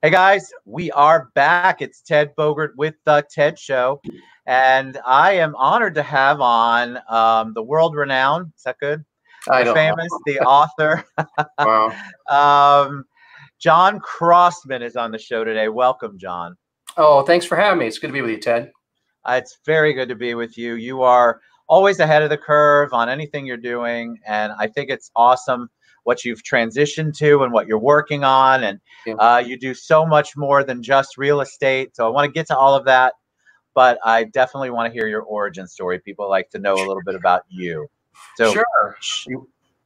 Hey guys, we are back. It's Ted Bogert with the Ted Show, and I am honored to have on the world-renowned. Is that good? I The don't know. famous, the author, Wow. um, John Crossman is on the show today. Welcome, John. Oh, thanks for having me. It's good to be with you, Ted. It's very good to be with you. You are always ahead of the curve on anything you're doing, and I think it's awesome what you've transitioned to and what you're working on. And Yeah. you do so much more than just real estate. So I want to get to all of that, but I definitely want to hear your origin story. People like to know a little bit about you. So Sure.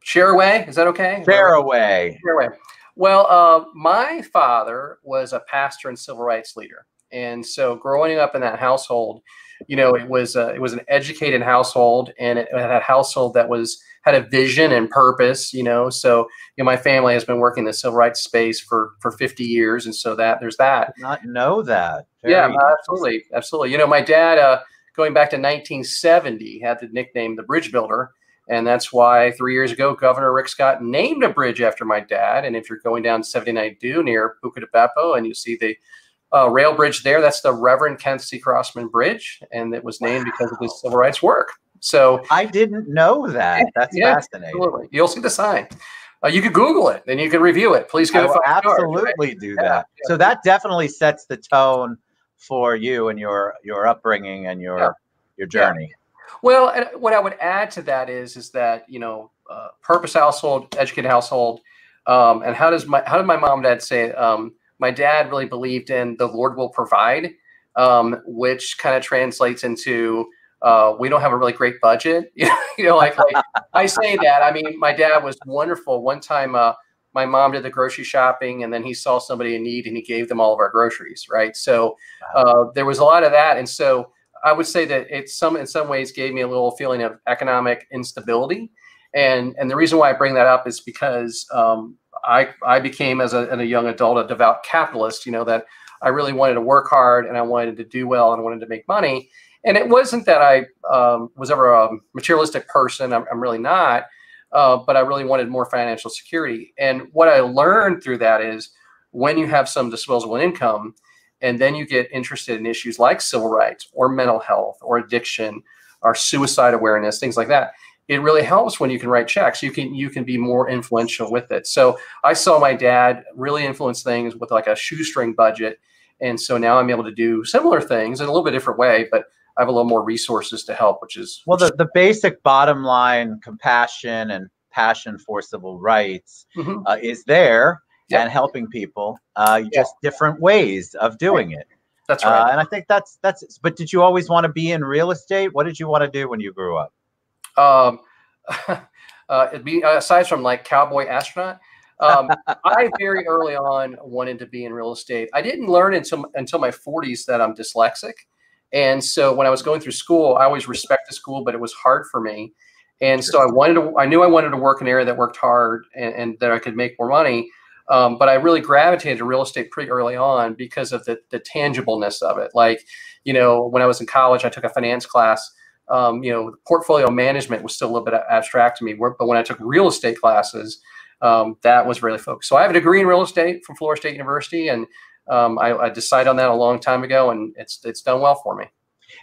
Share away. Is that okay? share away. Share away. Well, my father was a pastor and civil rights leader. And so growing up in that household, it was an educated household, and it had a household that had a vision and purpose. So my family has been working in the civil rights space for 50 years, and so there's that. Did not know that. Yeah, absolutely. My dad, going back to 1970, had the nickname the Bridge Builder. And that's why 3 years ago, Governor Rick Scott named a bridge after my dad. And if you're going down 79 Due near Buca de Beppo and you see the rail bridge there, that's the Reverend Kenneth C. Crossman Bridge. And it was named because of his civil rights work. So I didn't know that. That's fascinating. Absolutely. You'll see the sign. You could Google it and you can review it. Please give it 5 stars. Absolutely do that. Yeah. So that definitely sets the tone for you and your upbringing and your journey. Yeah. Well, and what I would add to that is that purpose household, educated household, and how did my mom and dad say? My dad really believed in the Lord will provide, which kind of translates into we don't have a really great budget. Like I say that. I mean, my dad was wonderful. One time, my mom did the grocery shopping, and then he saw somebody in need, and he gave them all of our groceries. Right. So there was a lot of that, and so I would say that in some ways gave me a little feeling of economic instability. And the reason why I bring that up is because I became, as a young adult, a devout capitalist, that I really wanted to work hard and I wanted to do well and I wanted to make money. And it wasn't that I was ever a materialistic person. I'm really not. But I really wanted more financial security. And what I learned through that is when you have some disposable income, and then you get interested in issues like civil rights or mental health or addiction or suicide awareness, things like that. It really helps when you can write checks. You can be more influential with it. So I saw my dad really influence things with like a shoestring budget. And so now I'm able to do similar things in a little bit different way, but I have a little more resources to help, the basic bottom line, compassion and passion for civil rights is there. Yep. And helping people, just different ways of doing it. That's right. And I think that's. But did you always want to be in real estate? What did you want to do when you grew up? Aside from like cowboy astronaut, I very early on wanted to be in real estate. I didn't learn until my 40s that I'm dyslexic, and so when I was going through school, I always respected school, but it was hard for me. And so I knew I wanted to work in an area that worked hard and that I could make more money. But I really gravitated to real estate pretty early on because of the tangibleness of it. Like, when I was in college, I took a finance class. Portfolio management was still a little bit abstract to me. But when I took real estate classes, that was really focused. So I have a degree in real estate from Florida State University, and I decided on that a long time ago, and it's done well for me.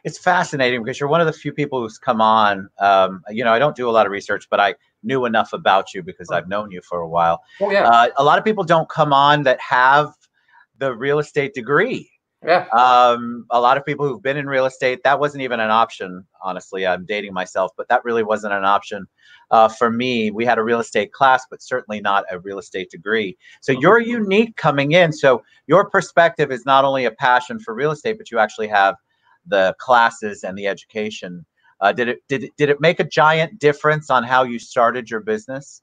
It's fascinating because you're one of the few people who's come on. I don't do a lot of research, but I knew enough about you because I've known you for a while. Oh, yeah. A lot of people don't come on that have the real estate degree. Yeah. A lot of people who've been in real estate, that wasn't even an option. Honestly, I'm dating myself, but that really wasn't an option for me. We had a real estate class, but certainly not a real estate degree. So you're unique coming in. So your perspective is not only a passion for real estate, but you actually have the classes and the education. Did it make a giant difference on how you started your business?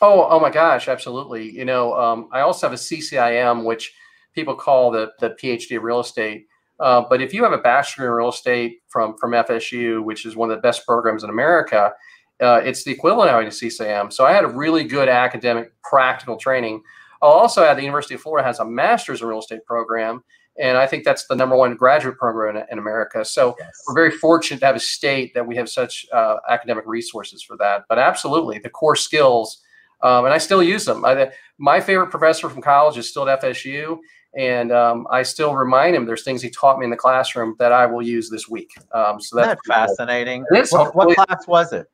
Oh my gosh, absolutely. I also have a CCIM, which people call the PhD of real estate. But if you have a bachelor in real estate from FSU, which is one of the best programs in America, it's the equivalent of having a CCIM. So I had a really good academic practical training. I'll also add the University of Florida has a master's in real estate program. And I think that's the #1 graduate program in America. So we're very fortunate to have a state that we have such academic resources for that. But absolutely, the core skills And I still use them. My favorite professor from college is still at FSU. And I still remind him there's things he taught me in the classroom that I will use this week. So that's fascinating. Cool. It is. What class was it?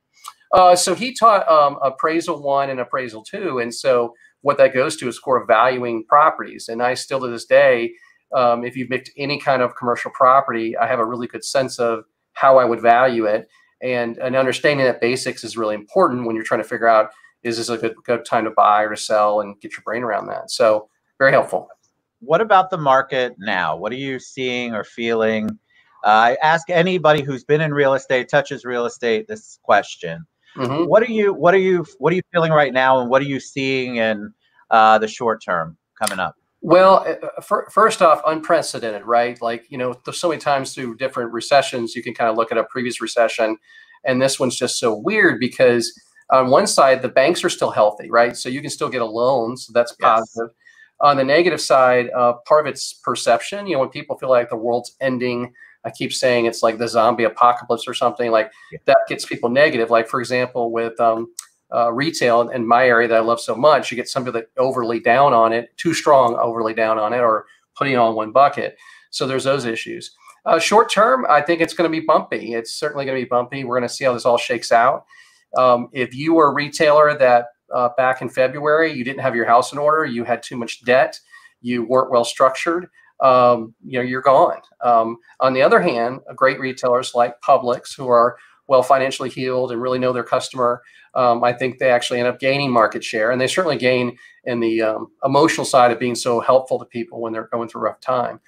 So he taught appraisal 1 and appraisal 2. And so what that goes to is core valuing properties. And I still to this day, if you've picked any kind of commercial property, I have a really good sense of how I would value it. And understanding that basics is really important when you're trying to figure out, is this a good time to buy or to sell, and get your brain around that. So very helpful. What about the market now? What are you seeing or feeling? I ask anybody who's been in real estate, touches real estate, this question. Mm-hmm. What are you feeling right now, and what are you seeing in the short term coming up? Well, first off, unprecedented, right? Like, there's so many times through different recessions, you can kind of look at a previous recession, and this one's just so weird because on one side, the banks are still healthy, right? So you can still get a loan, so that's positive. Yes. On the negative side, part of it's perception. When people feel like the world's ending, I keep saying it's like the zombie apocalypse or something, like that gets people negative. Like, for example, with retail in my area that I love so much, you get somebody that overly down on it, too strong, overly down on it, or putting it on one bucket. So there's those issues. Short term, I think it's going to be bumpy. It's certainly going to be bumpy. We're going to see how this all shakes out. If you were a retailer that back in February, you didn't have your house in order, you had too much debt, you weren't well structured, you're gone. On the other hand, great retailers like Publix, who are well financially healed and really know their customer, I think they actually end up gaining market share, and they certainly gain in the emotional side of being so helpful to people when they're going through a rough time.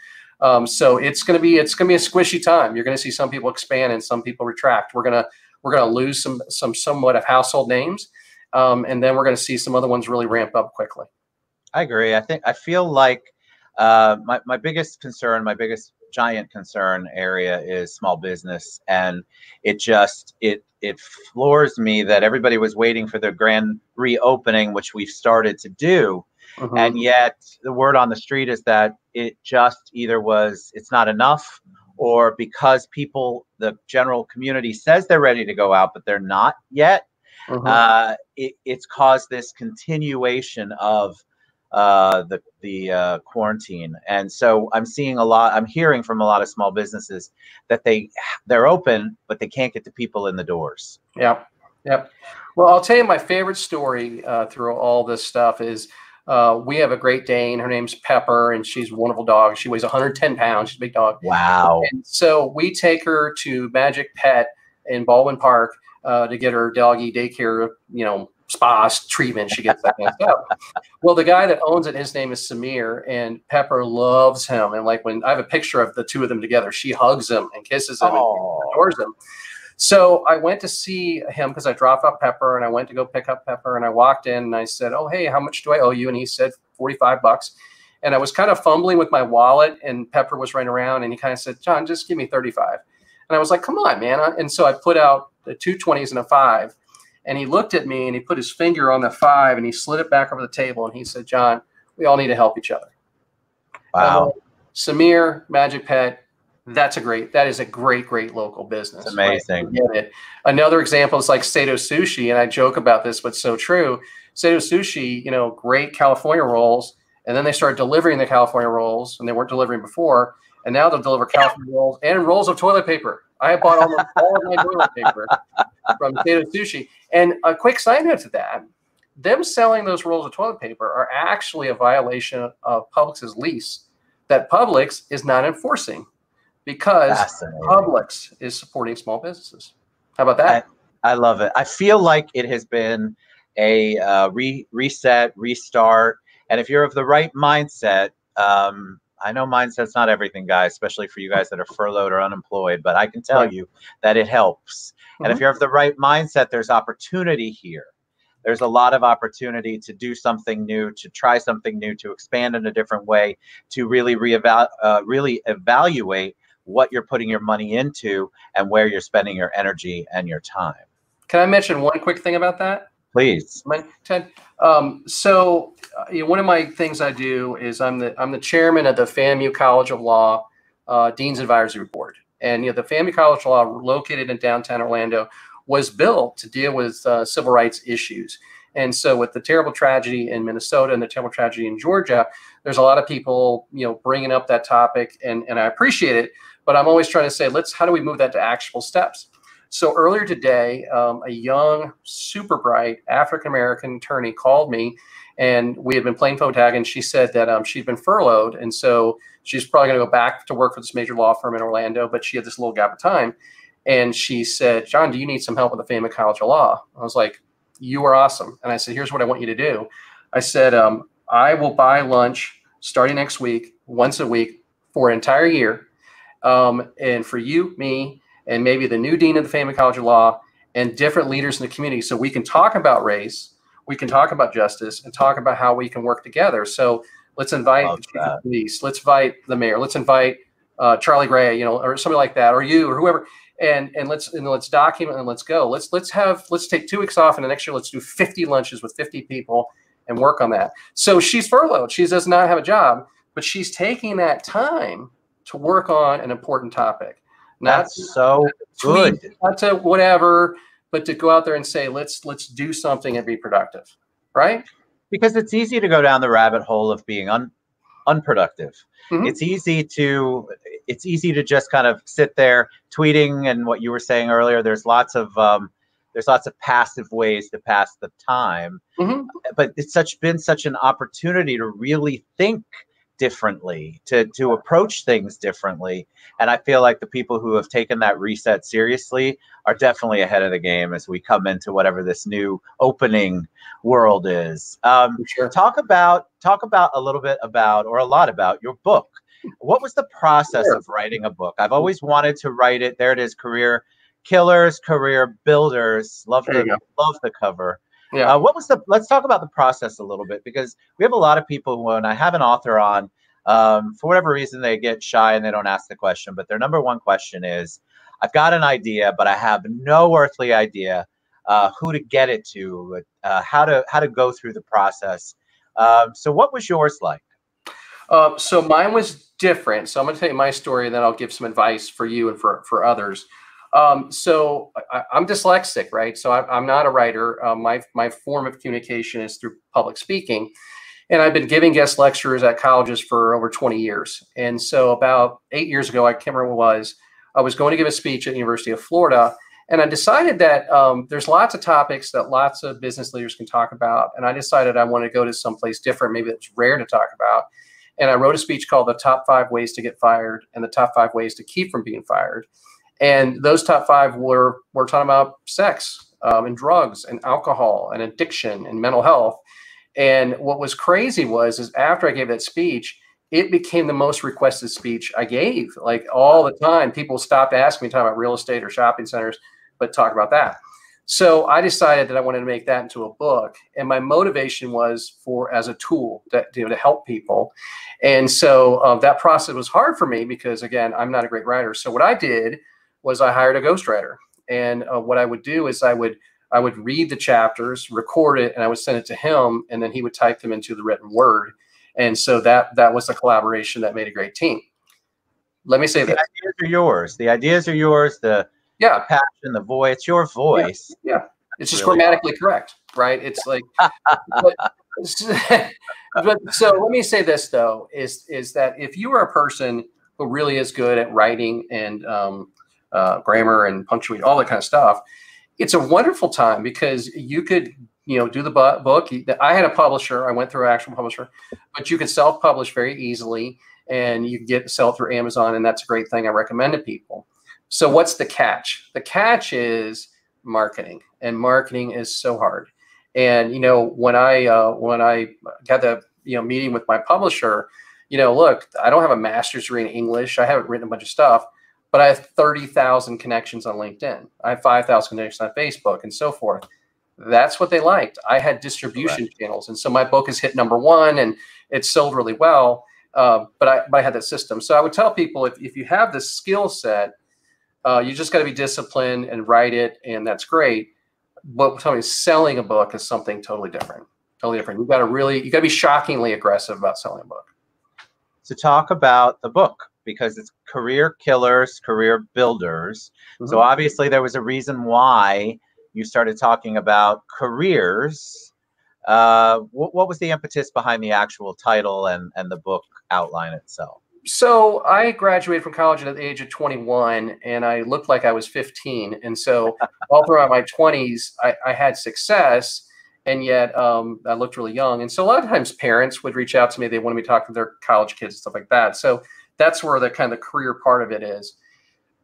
So it's going to be a squishy time. You're going to see some people expand and some people retract. We're going to lose some somewhat of household names, and then we're going to see some other ones really ramp up quickly. I agree. I feel like my biggest concern, my biggest giant concern area is small business, and it floors me that everybody was waiting for the grand reopening, which we've started to do. Mm-hmm. And yet the word on the street is that it just either it's not enough, or because the general community says they're ready to go out, but they're not yet. Mm-hmm. It's caused this continuation of the quarantine. And so I'm hearing from a lot of small businesses that they're open, but they can't get the people in the doors. Yep. Well, I'll tell you my favorite story through all this stuff is we have a Great Dane. Her name's Pepper, and she's a wonderful dog. She weighs 110 pounds. She's a big dog. Wow. And so we take her to Magic Pet in Baldwin Park to get her doggy daycare, spa treatment. She gets that kind of stuff. Well, the guy that owns it, his name is Samir, and Pepper loves him. And like, when I have a picture of the two of them together, she hugs him and kisses him and adores him. So I went to see him because I dropped off Pepper, and I went to go pick up Pepper, and I walked in and I said, "Oh, hey, how much do I owe you?" And he said $45. And I was kind of fumbling with my wallet, and Pepper was running around, and he kind of said, "John, just give me 35. And I was like, "Come on, man." And so I put out the 2 20s and a 5. And he looked at me and he put his finger on the 5 and he slid it back over the table, and he said, "John, we all need to help each other." Wow. Samir, Magic Pet, that is a great local business. It's amazing. Right? Get it. Another example is like Sato Sushi, and I joke about this, but so true. Sato Sushi, great California rolls, and then they started delivering the California rolls, and they weren't delivering before, and now they'll deliver California rolls and rolls of toilet paper. I have bought all of my toilet paper from Sato Sushi. And a quick side note to that, them selling those rolls of toilet paper are actually a violation of Publix's lease that Publix is not enforcing, because Publix is supporting small businesses. How about that? I love it. I feel like it has been a reset, restart. And if you're of the right mindset, I know mindset's not everything, guys, especially for you guys that are furloughed or unemployed, but I can tell you that it helps. Mm-hmm. And if you're of the right mindset, there's opportunity here. There's a lot of opportunity to do something new, to try something new, to expand in a different way, to really really evaluate what you're putting your money into and where you're spending your energy and your time. Can I mention one quick thing about that? Please. Ted. So one of my things I do is I'm the chairman of the FAMU College of Law Dean's Advisory Board. And the FAMU College of Law, located in downtown Orlando, was built to deal with civil rights issues. And so with the terrible tragedy in Minnesota and the terrible tragedy in Georgia, there's a lot of people, bringing up that topic, and I appreciate it, but I'm always trying to say, how do we move that to actionable steps? So earlier today, a young, super bright African-American attorney called me, and we had been playing phone tag, and she said that she'd been furloughed, and so she's probably going to go back to work for this major law firm in Orlando, but she had this little gap of time. And she said, John, do you need some help with the Family College of Law? I was like, you are awesome. And I said, here's what I want you to do. I said, I will buy lunch starting next week, once a week for an entire year. And for you, me, and maybe the new dean of the Family College of Law and different leaders in the community, so we can talk about race, we can talk about justice, and talk about how we can work together. So let's invite the chief of police, let's invite the mayor, let's invite Charlie Gray, or somebody like that, or you, or whoever. And let's document and let's go. Let's take 2 weeks off, and the next year let's do 50 lunches with 50 people and work on that. So she's furloughed. She does not have a job, but she's taking that time to work on an important topic. That's so good. Not to whatever, but to go out there and say, let's do something and be productive, right? Because it's easy to go down the rabbit hole of being unproductive. Mm-hmm. It's easy to just kind of sit there tweeting, and what you were saying earlier, there's lots of passive ways to pass the time. Mm-hmm. But it's been such an opportunity to really think differently, to approach things differently. And I feel like the people who have taken that reset seriously are definitely ahead of the game as we come into whatever this new opening world is. Sure. Talk about a little bit about, or a lot about, your book. What was the process of writing a book? I've always wanted to write it. There it is, Career Killers, Career Builders. Love the cover. Yeah. Let's talk about the process a little bit, because we have a lot of people, when I have an author on, for whatever reason, they get shy and they don't ask the question, but their number one question is, I've got an idea, but I have no earthly idea who to get it to, how to go through the process. So what was yours like? So mine was different. So I'm going to tell you my story, and then I'll give some advice for you and for others. So I'm dyslexic, right? So I'm not a writer. My form of communication is through public speaking. And I've been giving guest lectures at colleges for over 20 years. And so about 8 years ago, I can't remember what it was, I was going to give a speech at the University of Florida. And I decided that there's lots of topics that lots of business leaders can talk about. And I decided I want to go to someplace different, maybe that's rare to talk about. And I wrote a speech called The Top 5 Ways to Get Fired and the Top 5 Ways to Keep from Being Fired. And those top 5 were talking about sex and drugs and alcohol and addiction and mental health. And what was crazy is after I gave that speech, it became the most requested speech I gave. Like all the time, people stopped asking me to talk about real estate or shopping centers, but talk about that. So I decided that I wanted to make that into a book. And my motivation was as a tool to help people. And so that process was hard for me because, again, I'm not a great writer. So what I did was I hired a ghostwriter. And what I would do is I would read the chapters, record it, and I would send it to him, and then he would type them into the written word. And so that was the collaboration that made a great team. Let me say this. The ideas are yours. The ideas are yours. The passion, the voice, it's your voice. Yeah. It's just really grammatically correct, right? It's like, so let me say this though, is that if you are a person who really is good at writing and grammar and punctuation, all that kind of stuff, it's a wonderful time because you could, do the book. I had a publisher. I went through an actual publisher, but you could self-publish very easily, and you can sell it through Amazon, and that's a great thing I recommend to people. So what's the catch? The catch is marketing, and marketing is so hard. And when I got the meeting with my publisher, look, I don't have a master's degree in English. I haven't written a bunch of stuff, but I have 30,000 connections on LinkedIn. I have 5,000 connections on Facebook, and so forth. That's what they liked. I had distribution channels, and so my book has hit #1, and it's sold really well. But I had that system. So I would tell people if you have the skill set, you just got to be disciplined and write it, and that's great. But tell me, selling a book is something totally different. Totally different. You got to be shockingly aggressive about selling a book. So talk about the book, because it's Career Killers, Career Builders. Mm-hmm. So obviously there was a reason why you started talking about careers What was the impetus behind the actual title and the book outline itself? So I graduated from college at the age of 21, and I looked like I was 15. And so all throughout my 20s, I had success, and yet I looked really young. And so a lot of times parents would reach out to me. They wanted me to talk to their college kids and stuff like that. So that's where the kind of the career part of it is.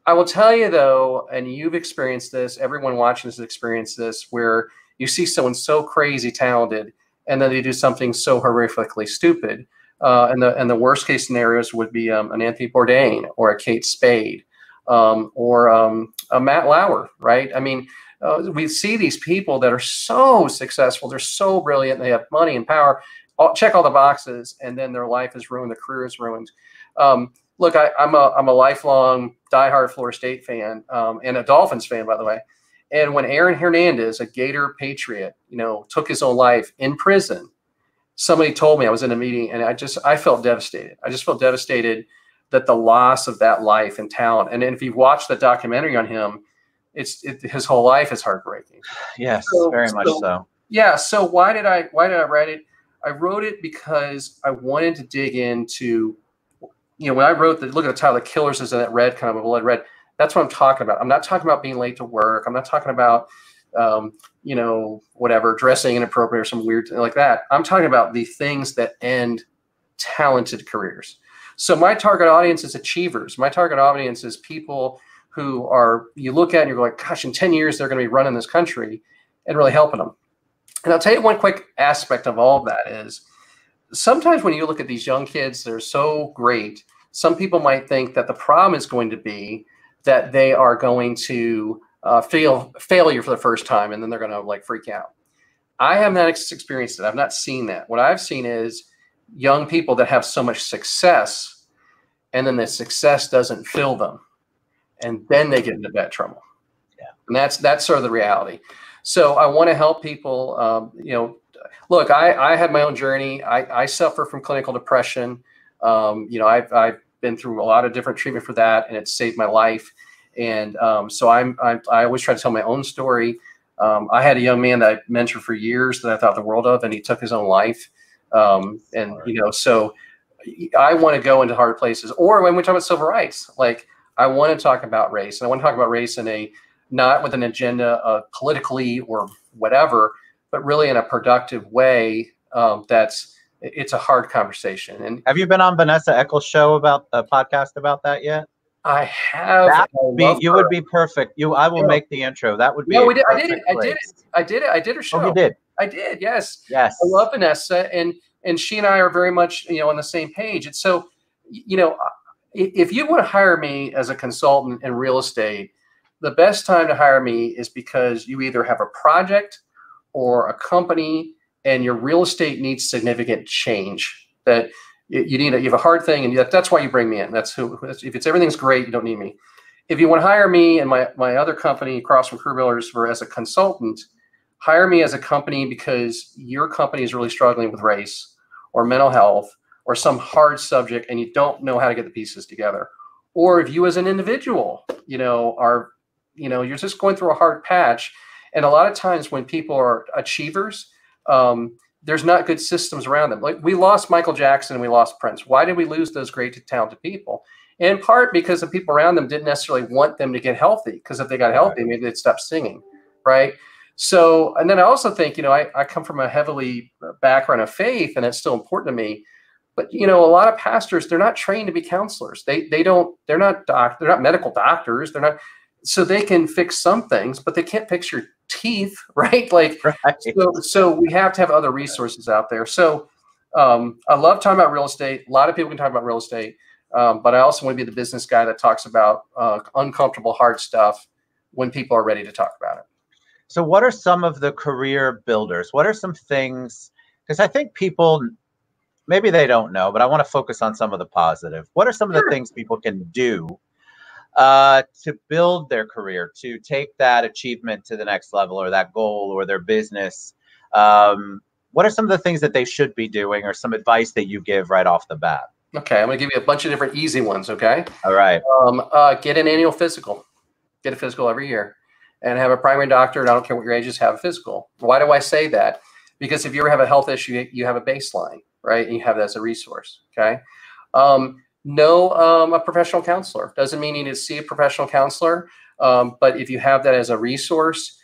I will tell you, though, and you've experienced this, everyone watching this has experienced this, where you see someone so crazy talented, and then they do something so horrifically stupid. And the worst case scenarios would be an Anthony Bourdain or a Kate Spade or a Matt Lauer, right? I mean, we see these people that are so successful, they're so brilliant, they have money and power, check all the boxes, and then their life is ruined, their career is ruined. Look, I'm a lifelong diehard Florida State fan and a Dolphins fan, by the way. And when Aaron Hernandez, a Gator Patriot, took his own life in prison, somebody told me, I was in a meeting, and I felt devastated. I just felt devastated that the loss of that life and talent. And if you've watched the documentary on him, his whole life is heartbreaking. Yes, very much so. Yeah. So why did I write it? I wrote it because I wanted to dig into, when I wrote look at the title, The Killers is in that red, kind of a blood red. That's what I'm talking about. I'm not talking about being late to work. I'm not talking about, whatever, dressing inappropriate or some weird thing like that. I'm talking about the things that end talented careers. So my target audience is achievers. My target audience is people who you look at and you're like, gosh, in 10 years, they're going to be running this country and really helping them. And I'll tell you one quick aspect of all of that is sometimes when you look at these young kids, they're so great. Some people might think that the problem is going to be that they are going to feel failure for the first time, and then they're going to freak out. I have not experienced it. I've not seen that. What I've seen is young people that have so much success, and then the success doesn't fill them, and then they get into bad trouble. Yeah, and that's sort of the reality. So I want to help people. Look, I had my own journey. I suffer from clinical depression. I've been through a lot of different treatment for that, and it's saved my life. And so I always try to tell my own story. I had a young man that I mentored for years that I thought the world of, and he took his own life. So I want to go into hard places. Or when we talk about civil rights, I want to talk about race, and I want to talk about race not with an agenda of politically or whatever, but really in a productive way. It's a hard conversation. And have you been on Vanessa Eccles' show about a podcast about that yet? I have. You would be perfect. I will make the intro. That would be. No, we did. I did it. I did her show. Oh, you did. I did. Yes. Yes. I love Vanessa, and she and I are very much on the same page. And so, if you want to hire me as a consultant in real estate, the best time to hire me is because you either have a project or a company, and your real estate needs significant change. That you have a hard thing, and that's why you bring me in. If everything's great, you don't need me. If you want to hire me and my other company, Crossman Career Builders, as a consultant, hire me as a company because your company is really struggling with race or mental health or some hard subject, and you don't know how to get the pieces together. Or if you as an individual, you're just going through a hard patch. And a lot of times when people are achievers, there's not good systems around them. We lost Michael Jackson and we lost Prince. Why did we lose those great, talented people? In part because the people around them didn't necessarily want them to get healthy, because if they got healthy, maybe they'd stop singing, right? So, and then I also think, I come from a heavily background of faith, and it's still important to me. But, a lot of pastors, they're not trained to be counselors. They're not medical doctors. They're not, so they can fix some things, but they can't fix your teeth, right? Right. So we have to have other resources out there. So I love talking about real estate. A lot of people can talk about real estate, but I also want to be the business guy that talks about uncomfortable, hard stuff when people are ready to talk about it. So what are some of the career builders? What are some things, because I think people, maybe they don't know, but I want to focus on some of the positive. What are some of the things people can do to build their career, to take that achievement to the next level, or that goal, or their business? What are some of the things that they should be doing, or some advice that you give right off the bat? Okay, I'm going to give you a bunch of different easy ones, okay? All right. Get an annual physical. Get a physical every year. And have a primary doctor, and I don't care what your age is, have a physical. Why do I say that? because if you ever have a health issue, you have a baseline, right? And you have that as a resource. Okay. Know a professional counselor. Doesn't mean you need to see a professional counselor, but if you have that as a resource,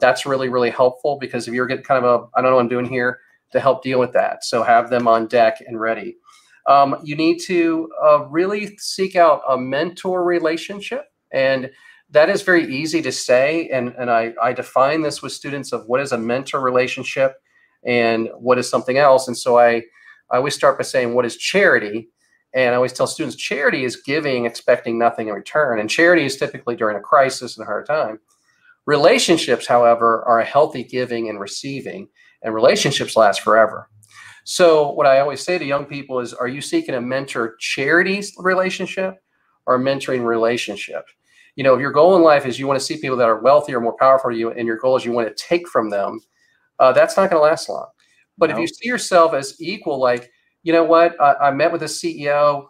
that's really, really helpful, because if you're getting kind of I don't know what I'm doing here, to help deal with that. So have them on deck and ready. You need to really seek out a mentor relationship. And that is very easy to say. And I define this with students of what is a mentor relationship and what is something else. And so I always start by saying, what is charity? And I always tell students, charity is giving, expecting nothing in return. And charity is typically during a crisis and a hard time. Relationships, however, are a healthy giving and receiving, and relationships last forever. So what I always say to young people is, are you seeking a mentor charity relationship or a mentoring relationship? You know, if your goal in life is you want to see people that are wealthier, more powerful than you, and your goal is you want to take from them, that's not going to last long. But if you see yourself as equal, like, you know what, I met with a CEO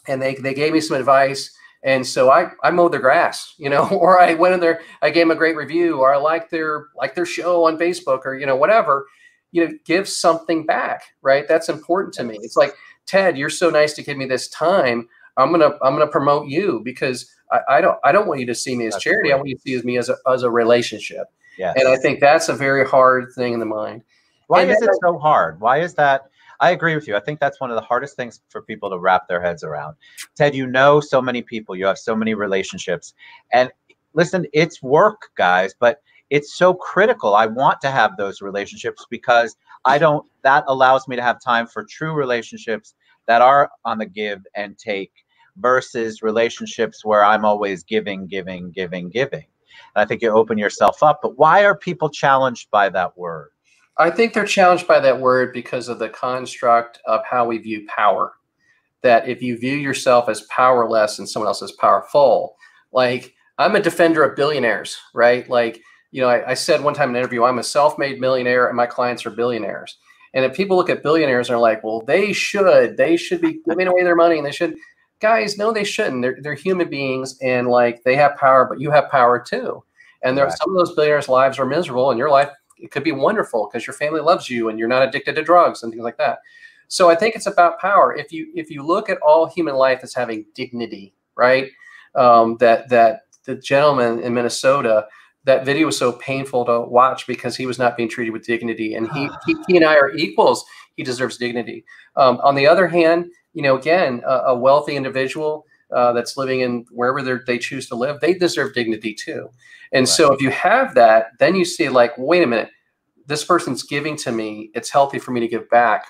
and they gave me some advice. And so I mowed their grass, you know, or I went in there, I gave them a great review, or I liked their show on Facebook, or, you know, whatever, you know, give something back, right? That's important to me. It's like, Ted, you're so nice to give me this time. I'm gonna promote you, because I don't want you to see me as charity. I want you to see me as a relationship. Yes. And I think that's a very hard thing in the mind. Why is it so hard? Why is that? I agree with you. I think that's one of the hardest things for people to wrap their heads around. Ted, you know so many people, you have so many relationships. And listen, it's work, guys, but it's so critical. I want to have those relationships because that allows me to have time for true relationships that are on the give and take, versus relationships where I'm always giving. And I think you open yourself up. But why are people challenged by that word? I think they're challenged by that word because of the construct of how we view power. That if you view yourself as powerless and someone else is powerful, like, I'm a defender of billionaires, right? Like, you know, I said one time in an interview, I'm a self-made millionaire and my clients are billionaires. And if people look at billionaires and are like, well, they should be giving away their money, and they should. Guys, no, they shouldn't. They're human beings, and like, they have power, but you have power too. And there, some of those billionaires' lives are miserable, and your life, it could be wonderful because your family loves you and you're not addicted to drugs and things like that. So I think it's about power. If you look at all human life as having dignity, right? That the gentleman in Minnesota, that video was so painful to watch because he was not being treated with dignity, and he and I are equals. He deserves dignity. On the other hand, you know, again, a wealthy individual that's living in wherever they choose to live, they deserve dignity too. And so if you have that, then you see, like, wait a minute, this person's giving to me. It's healthy for me to give back.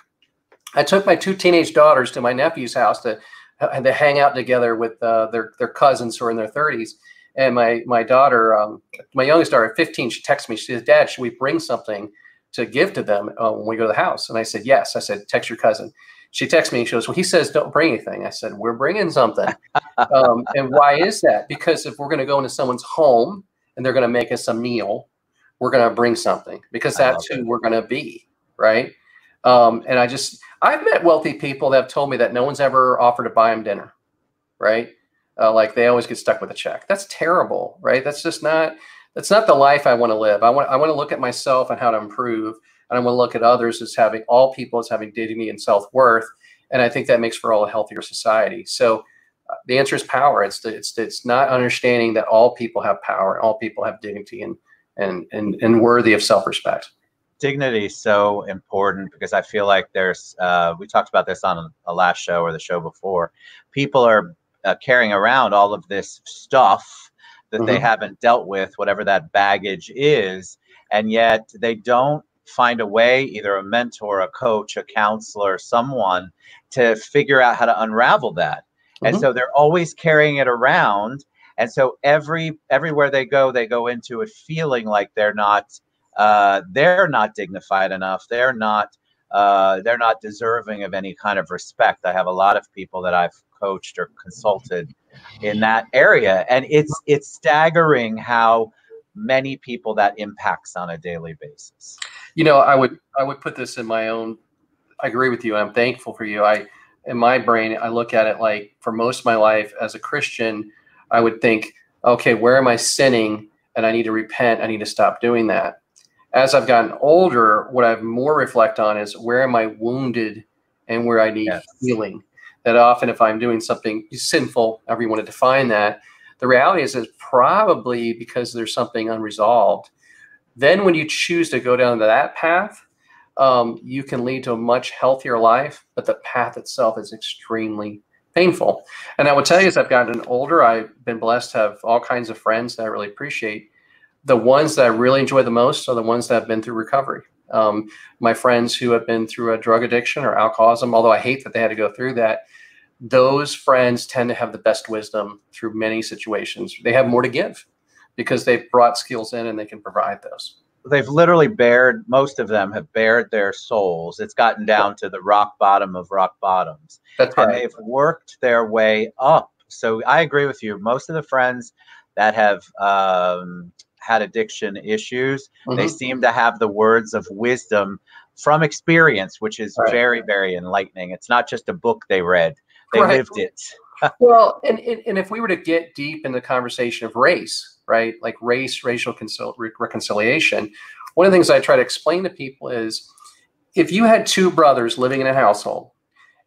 I took my 2 teenage daughters to my nephew's house to hang out together with their cousins who are in their 30s. And my daughter, my youngest daughter at 15, she texted me. She says, Dad, should we bring something to give to them when we go to the house? And I said, yes. I said, text your cousin. She texted me and she goes, well, he says, don't bring anything. I said, we're bringing something. And why is that? Because if we're going to go into someone's home and they're going to make us a meal, we're going to bring something, because that's who we're going to be, right? And I've met wealthy people that have told me that no one's ever offered to buy them dinner, right? Like, they always get stuck with a check. That's terrible, right? That's not the life I want to live. I want to look at myself and how to improve. And I want to look at others as all people as having dignity and self-worth. And I think that makes for a healthier society. So the answer is power. It's not understanding that all people have power, and all people have dignity and worthy of self-respect. Dignity is so important, because I feel like there's, we talked about this on a last show or the show before. People are carrying around all of this stuff that they haven't dealt with, whatever that baggage is, and yet they don't find a way, either a mentor, a coach, a counselor, someone, to figure out how to unravel that. And so they're always carrying it around. And so everywhere they go into it feeling like they're not dignified enough. They're not deserving of any kind of respect. I have a lot of people that I've coached or consulted in that area, and it's staggering how many people that impacts on a daily basis. You know, I would put this in my own. I agree with you. I'm thankful for you. In my brain, I look at it like, for most of my life as a Christian, I would think, okay, where am I sinning? And I need to repent. I need to stop doing that. As I've gotten older, what I've more reflect on is where am I wounded and where I need healing. That often if I'm doing something sinful, however you want to define that, the reality is it's probably because there's something unresolved. Then when you choose to go down that path, you can lead to a much healthier life, but the path itself is extremely painful. And I would tell you, as I've gotten older, I've been blessed to have all kinds of friends that I really appreciate. The ones that I really enjoy the most are the ones that have been through recovery. My friends who have been through a drug addiction or alcoholism, although I hate that they had to go through that, those friends tend to have the best wisdom through many situations. They have more to give because they've brought skills in and they can provide those. They've literally bared, most of them have bared their souls. It's gotten down to the rock bottom of rock bottoms. That's right. And they've worked their way up. So I agree with you. Most of the friends that have had addiction issues, they seem to have the words of wisdom from experience, which is very, very enlightening. It's not just a book they read. They lived it. Well, and if we were to get deep in the conversation of race, right, like racial reconciliation, one of the things I try to explain to people is if you had two brothers living in a household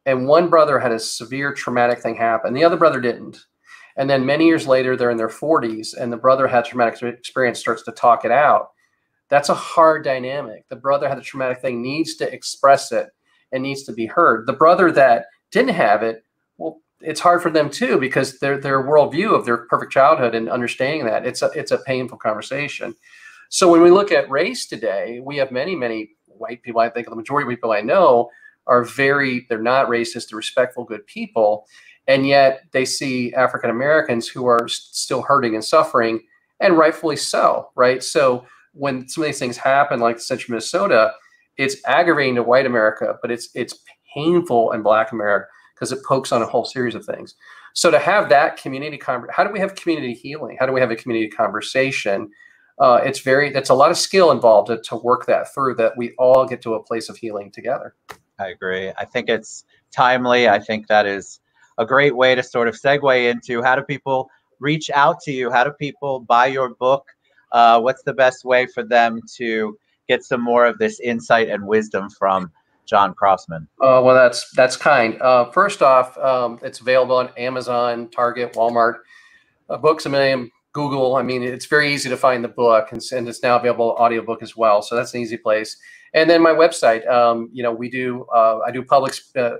and one brother had a severe traumatic thing happen, the other brother didn't, and then many years later they're in their 40s and the brother had traumatic experience, starts to talk it out, that's a hard dynamic. The brother had a traumatic thing, needs to express it and needs to be heard. The brother that didn't have it, well, it's hard for them too, because their worldview of their perfect childhood and understanding that it's a painful conversation. So when we look at race today, we have many white people. I think the majority of people I know are they're not racist, they're respectful, good people, and yet they see African Americans who are still hurting and suffering, and rightfully so, right? So when some of these things happen, like Central Minnesota, it's aggravating to white America, but it's painful in Black America, because it pokes on a whole series of things. So to have that community, how do we have community healing? How do we have a community conversation? That's a lot of skill involved to work that through, that we all get to a place of healing together. I agree. I think it's timely. I think that is a great way to sort of segue into how do people reach out to you? How do people buy your book? What's the best way for them to get some more of this insight and wisdom from John Crossman? Well, that's kind. First off, it's available on Amazon, Target, Walmart, Books A Million, Google. I mean, it's very easy to find the book, and it's now available audiobook as well. So that's an easy place. And then my website, I do public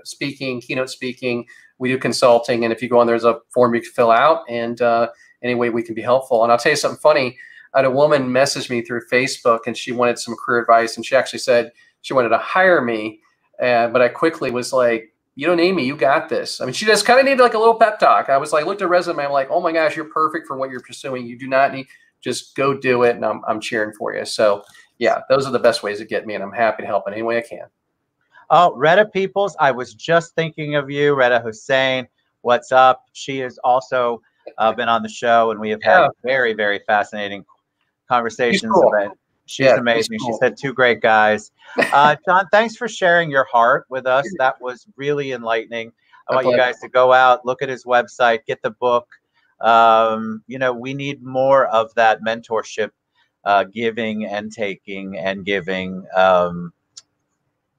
speaking, keynote speaking. We do consulting, and if you go on, there's a form you can fill out, and any way we can be helpful. And I'll tell you something funny. I had a woman message me through Facebook, and she wanted some career advice, and she actually said she wanted to hire me, but I quickly was like, "You don't need me. You got this." I mean, she just kind of needed like a little pep talk. I was like, looked at her resume, I'm like, "Oh my gosh, you're perfect for what you're pursuing. You do not need, just go do it," and I'm cheering for you. So yeah, those are the best ways to get me, and I'm happy to help in any way I can. Oh, Retta Peoples, I was just thinking of you. Retta Hussein, what's up? She has also been on the show, and we have had very, very fascinating conversations about it. She's amazing. Cool. She said, two great guys. John, thanks for sharing your heart with us. That was really enlightening. I want you guys to go out, look at his website, get the book. We need more of that mentorship, giving and taking and giving.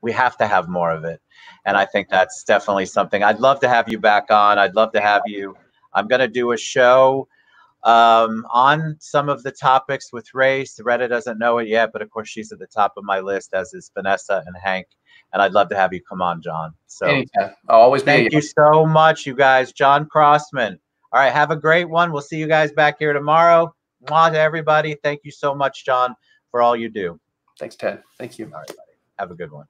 We have to have more of it. And I think that's definitely something. I'd love to have you back on. I'd love to have you. I'm going to do a show on some of the topics with race. Retta doesn't know it yet, but of course she's at the top of my list, as is Vanessa and Hank. And I'd love to have you come on, John. So anytime. I'll always be. Thank you so much, you guys. John Crossman. All right, have a great one. We'll see you guys back here tomorrow. Mwah to everybody. Thank you so much, John, for all you do. Thanks, Ted. Thank you. All right, buddy. Have a good one.